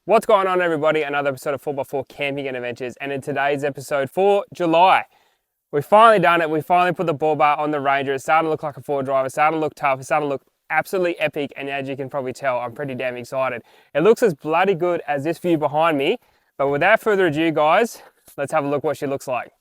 What's going on, everybody? Another episode of 4x4 Camping and Adventures, and in today's episode for July, we've finally done it. We finally put the Bullbar on the Ranger. It's starting to look like a four driver. It's starting to look tough. It's starting to look absolutely epic, and as you can probably tell, I'm pretty damn excited. It looks as bloody good as this view behind me, but without further ado, guys, let's have a look what she looks like.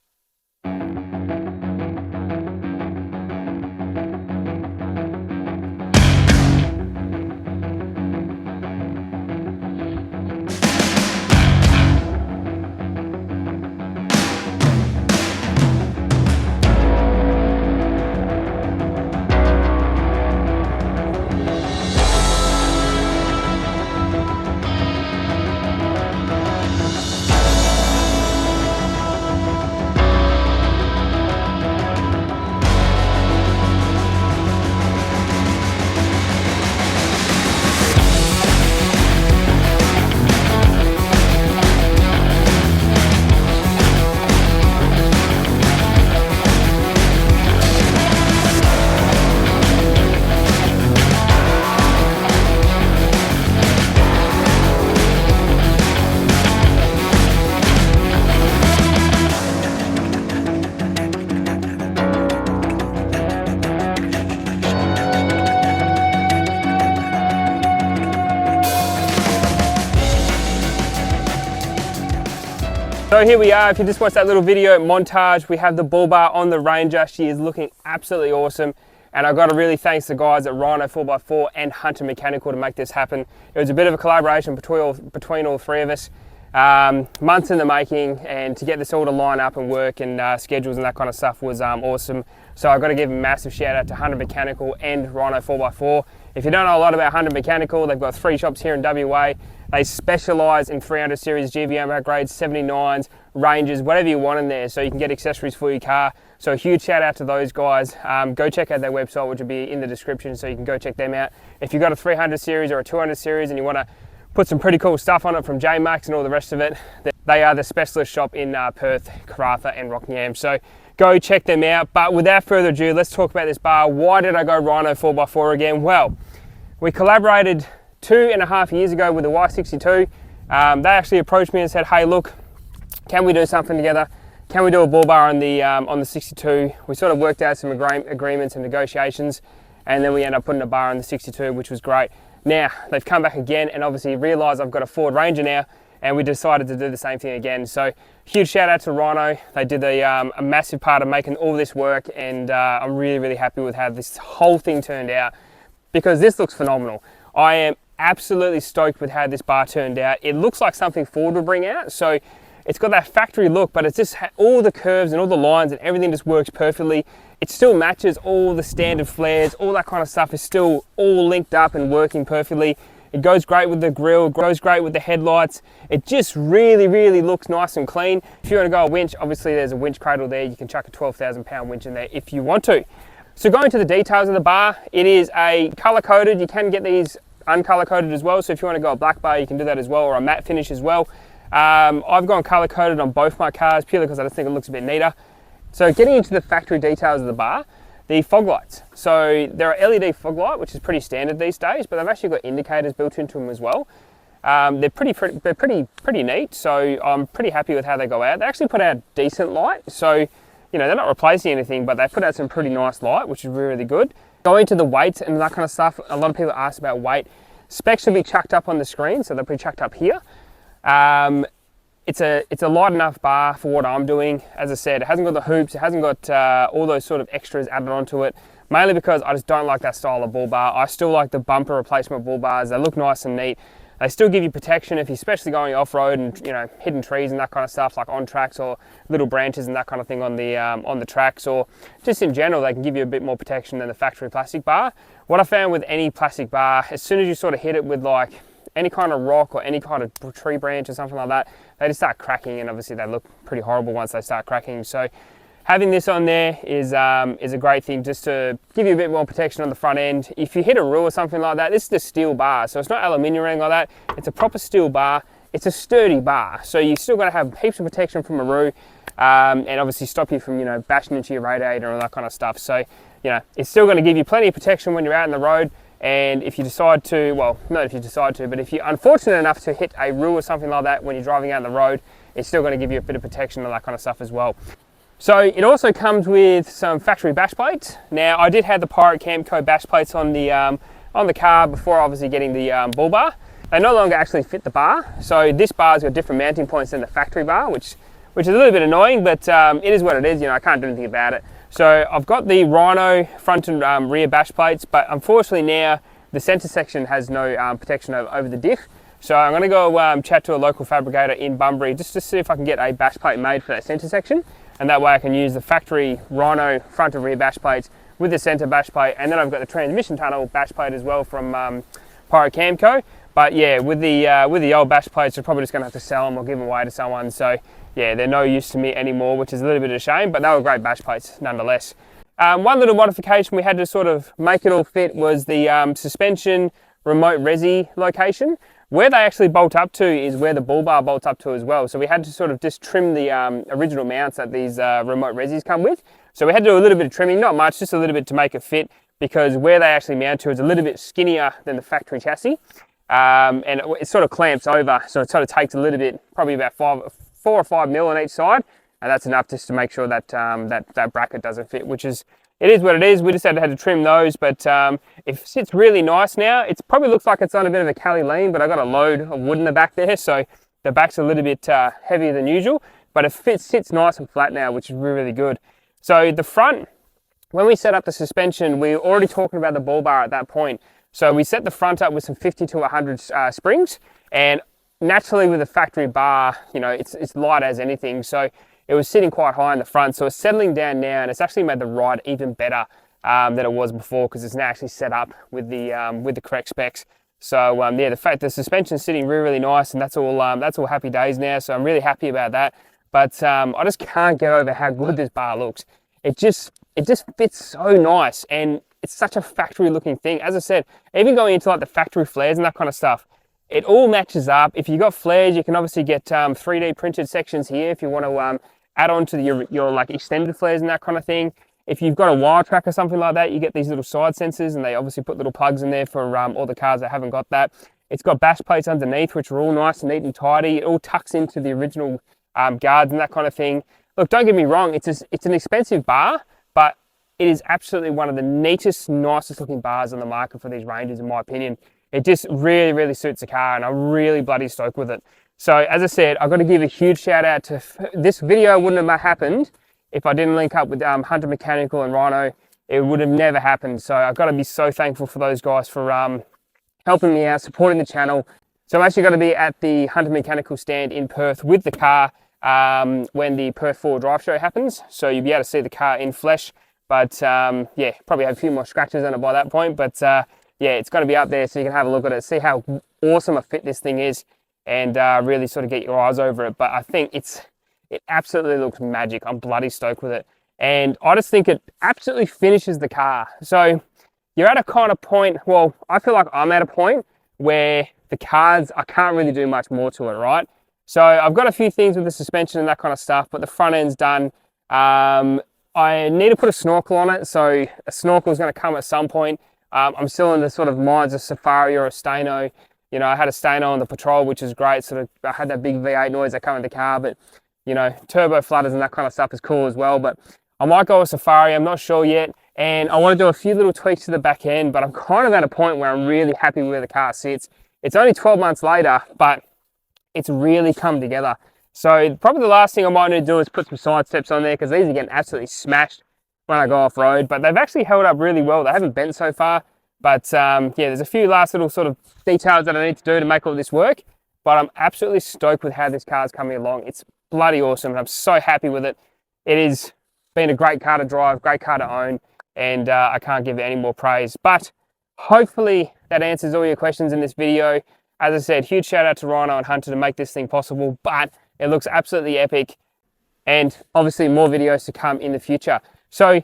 So here we are. If you just watched that little video montage, we have the Bullbar on the Ranger. She is looking absolutely awesome. And I've got to really thank the guys at Rhino 4x4 and Hunter Mechanical to make this happen. It was a bit of a collaboration between all three of us. Months in the making, and to get this all to line up and work and schedules and that kind of stuff was awesome. So I've got to give a massive shout out to Hunter Mechanical and Rhino 4x4. If you don't know a lot about Hunter Mechanical, they've got 3 shops here in WA. They specialise in 300 series GVM upgrades, 79s, Rangers, whatever you want in there, so you can get accessories for your car. So a huge shout out to those guys. Go check out their website, which will be in the description, so you can go check them out. If you've got a 300 series or a 200 series and you want to put some pretty cool stuff on it from J-Max and all the rest of it, they are the specialist shop in Perth, Karratha and Rockingham. So go check them out. But without further ado, let's talk about this bar. Why did I go Rhino 4x4 again? Well, we collaborated 2.5 years ago with the Y62. They actually approached me and said, hey, look, can we do something together? Can we do a Bullbar on the 62? We sort of worked out some agreements and negotiations, and then we ended up putting a bar on the 62, which was great. Now, they've come back again and obviously realised I've got a Ford Ranger now, and we decided to do the same thing again. So huge shout out to Rhino. They did a massive part of making all this work, and I'm really, really happy with how this whole thing turned out, because this looks phenomenal. I am absolutely stoked with how this bar turned out. It looks like something Ford would bring out. So it's got that factory look, but it's just all the curves and all the lines and everything just works perfectly. It still matches all the standard flares, all that kind of stuff is still all linked up and working perfectly. It goes great with the grille, goes great with the headlights. It just really, really looks nice and clean. If you want to go a winch, obviously there's a winch cradle there. You can chuck a 12,000 pound winch in there if you want to. So going to the details of the bar, it is a color coded. You can get these uncolor coded as well, so if you want to go a black bar you can do that as well, or a matte finish as well. I've gone color coded on both my cars purely because I just think it looks a bit neater. So getting into the factory details of the bar, the fog lights. So they're a LED fog light, which is pretty standard these days, but they've actually got indicators built into them as well. They're pretty neat, so I'm pretty happy with how they go out. They actually put out decent light, so you know, they're not replacing anything, but they put out some pretty nice light, which is really, really good. Going to the weight and that kind of stuff, a lot of people ask about weight. Specs should be chucked up on the screen, so they'll be chucked up here. It's a light enough bar for what I'm doing. As I said, it hasn't got the hoops, it hasn't got all those sort of extras added onto it, mainly because I just don't like that style of bull bar. I still like the bumper replacement bull bars. They look nice and neat. They still give you protection if you're especially going off-road and, you know, hitting trees and that kind of stuff, like on tracks or little branches and that kind of thing on the tracks, or just in general, they can give you a bit more protection than the factory plastic bar. What I found with any plastic bar, as soon as you sort of hit it with like any kind of rock or any kind of tree branch or something like that, they just start cracking, and obviously they look pretty horrible once they start cracking. So having this on there is a great thing, just to give you a bit more protection on the front end. If you hit a roof or something like that, this is a steel bar, so it's not aluminium or anything like that. It's a proper steel bar. It's a sturdy bar, so you still got to have heaps of protection from a roof, and obviously stop you from, you know, bashing into your radiator and all that kind of stuff. So, you know, it's still going to give you plenty of protection when you're out on the road. And if you decide to, well, not if you decide to, but if you're unfortunate enough to hit a roof or something like that when you're driving out on the road, it's still going to give you a bit of protection and that kind of stuff as well. So it also comes with some factory bash plates. Now I did have the Pirate Camco bash plates on the car before obviously getting the Bullbar. They no longer actually fit the bar. So this bar's got different mounting points than the factory bar, which is a little bit annoying, but it is what it is. You know, I can't do anything about it. So I've got the Rhino front and rear bash plates, but unfortunately now the center section has no protection over the diff. So I'm going to go chat to a local fabricator in Bunbury just to see if I can get a bash plate made for that center section. And that way I can use the factory Rhino front and rear bash plates with the center bash plate. And then I've got the transmission tunnel bash plate as well from Pirate Camco. But yeah, with the old bash plates, we're probably just going to have to sell them or give them away to someone. So yeah, they're no use to me anymore, which is a little bit of a shame, but they were great bash plates nonetheless. One little modification we had to sort of make it all fit was the suspension remote resi location. Where they actually bolt up to is where the Bullbar bolts up to as well. So we had to sort of just trim the original mounts that these remote resis come with. So we had to do a little bit of trimming, not much, just a little bit to make it fit, because where they actually mount to is a little bit skinnier than the factory chassis. And it sort of clamps over, so it sort of takes a little bit, probably about 4 or 5 mil on each side, and that's enough just to make sure that that bracket doesn't fit, which is, it is what it is. We just had to trim those, but it sits really nice now. It probably looks like it's on a bit of a Cali lean, but I got a load of wood in the back there, so the back's a little bit heavier than usual, but it sits nice and flat now, which is really, really good. So the front, when we set up the suspension, we were already talking about the Bullbar at that point. So we set the front up with some 50 to 100 springs, and naturally with the factory bar, you know, it's light as anything. So it was sitting quite high in the front. So it's settling down now, and it's actually made the ride even better than it was before, because it's now actually set up with the correct specs. So yeah, the suspension's sitting really, really nice, and that's all happy days now. So I'm really happy about that. But I just can't get over how good this bar looks. It just fits so nice, and it's such a factory looking thing. As I said, even going into like the factory flares and that kind of stuff, it all matches up. If you've got flares, you can obviously get 3D printed sections here if you want to add on to your like extended flares and that kind of thing. If you've got a wire track or something like that, you get these little side sensors, and they obviously put little plugs in there for all the cars that haven't got that. It's got bash plates underneath, which are all nice and neat and tidy. It all tucks into the original guards and that kind of thing. Look, don't get me wrong, it's an expensive bar, but it is absolutely one of the neatest, nicest looking bars on the market for these Rangers, in my opinion. It just really, really suits the car, and I'm really bloody stoked with it. So as I said, I've got to give a huge shout out to, this video wouldn't have happened if I didn't link up with Hunter Mechanical and Rhino. It would have never happened. So I've got to be so thankful for those guys for helping me out, supporting the channel. So I'm actually going to be at the Hunter Mechanical stand in Perth with the car when the Perth 4 Drive Show happens. So you'll be able to see the car in flesh. But yeah, probably have a few more scratches on it by that point. But yeah, it's going to be up there so you can have a look at it, see how awesome a fit this thing is, and really sort of get your eyes over it. But I think it absolutely looks magic. I'm bloody stoked with it. And I just think it absolutely finishes the car. So you're at a kind of point, well, I feel like I'm at a point where the cars, I can't really do much more to it, right? So I've got a few things with the suspension and that kind of stuff, but the front end's done. I need to put a snorkel on it, so a snorkel is going to come at some point. I'm still in the sort of minds of Safari or a Stano. You know, I had a Stano on the Patrol, which is great. Sort of, I had that big V8 noise that come in the car, but you know, turbo flutters and that kind of stuff is cool as well. But I might go with Safari, I'm not sure yet. And I want to do a few little tweaks to the back end, but I'm kind of at a point where I'm really happy with where the car sits. It's only 12 months later, but it's really come together. So probably the last thing I might need to do is put some side steps on there, because these are getting absolutely smashed when I go off road, but they've actually held up really well. They haven't bent so far, but yeah, there's a few last little sort of details that I need to do to make all this work, but I'm absolutely stoked with how this car is coming along. It's bloody awesome, and I'm so happy with it. It has been a great car to drive, great car to own, and I can't give it any more praise. But hopefully that answers all your questions in this video. As I said, huge shout out to Rhino and Hunter to make this thing possible, but it looks absolutely epic, and obviously more videos to come in the future. So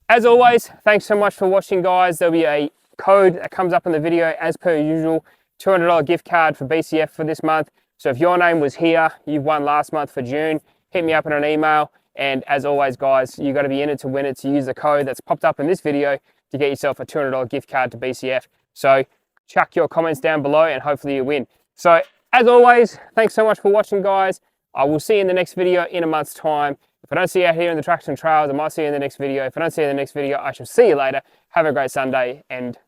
as always, thanks so much for watching, guys. There'll be a code that comes up in the video as per usual, $200 gift card for BCF for this month. So if your name was here, you've won last month for June, hit me up in an email. And as always, guys, you got to be in it to win it, to use the code that's popped up in this video to get yourself a $200 gift card to BCF. So chuck your comments down below and hopefully you win. So as always, thanks so much for watching, guys. I will see you in the next video in a month's time. If I don't see you out here in the tracks and trails, I might see you in the next video. If I don't see you in the next video, I shall see you later. Have a great Sunday and